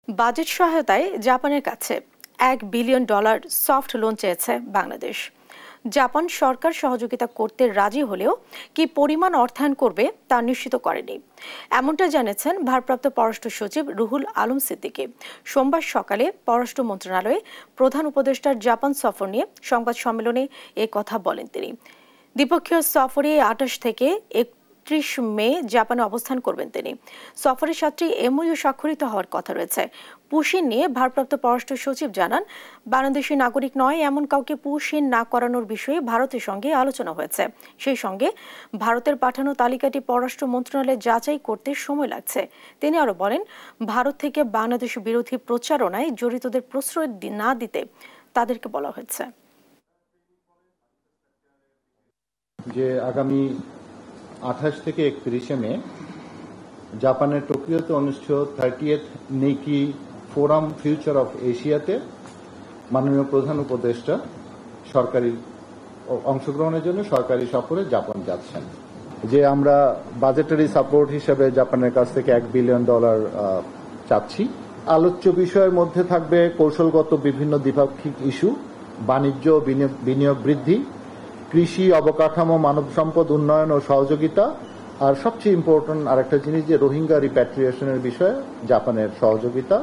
Budget সহায়তায় জাপানের কাছে $1 বিলিয়ন সফট লোন চেয়েছে বাংলাদেশ। জাপান সরকার সহযোগিতা করতে রাজি হলেও কি পরিমাণ অর্থায়ন করবে তা নিশ্চিত করেনি। এমনটা জানিয়েছেন ভারপ্রাপ্ত পররাষ্ট্র সচিব রুহুল আলম সিদ্দিকী। সোমবার সকালে পররাষ্ট্র মন্ত্রণালয়ে প্রধান উপদেষ্টার জাপান সফর নিয়ে সংবাদ সম্মেলনে এ কথা বলেন তিনি। দ্বিপক্ষীয় সফরে 28 থেকে 31 মে জাপানে অবস্থান করবেন তিনি। সফরের 7টি এমওইউ স্বাক্ষরিত হওয়ার কথা রয়েছে। পুশিন নিয়ে ভারপ্রাপ্ত পররাষ্ট্র সচিব জানান, বাংলাদেশি নাগরিক নয় এমন কাউকে পুশিন না করানোর বিষয়ে ভারতের সঙ্গে আলোচনা হয়েছে। সেই সঙ্গে ভারতের পাঠানো তালিকাটি পররাষ্ট্র মন্ত্রণালয়ে যাচাই করতে সময় লাগছে। তিনি আরো বলেন, ভারত থেকে বাংলাদেশ বিরোধী প্রচারণায় জড়িতদের প্রশ্রয় না দিতে তাদেরকে বলা হয়েছে। যে আগামী 28 থেকে 31 মে জাপানের টোকিওতে অনুষ্ঠিত 30th নেকি ফোরাম ফিউচার অফ এশিয়াতে মাননীয় প্রধান উপদেষ্টা সরকারি অংশগ্রহণের জন্য সরকারি সফরে জাপান যাচ্ছেন। যে আমরা বাজেটারি সাপোর্ট হিসেবে জাপানের কাছ থেকে $1 বিলিয়ন চাচ্ছি। আলোচ্য বিষয়ের মধ্যে থাকবে কৌশলগত বিভিন্ন দ্বিপাক্ষিক ইস্যু, বাণিজ্য বিনিয়োগ বৃদ্ধি, কৃষি, অবকাঠামো, মানব সম্পদ উন্নয়ন ও সহযোগিতা, আর সবচেয়ে ইম্পর্টেন্ট আরেকটা জিনিস যে রোহিঙ্গা রিপ্যাট্রিয়েশনের বিষয়ে জাপানের সহযোগিতা।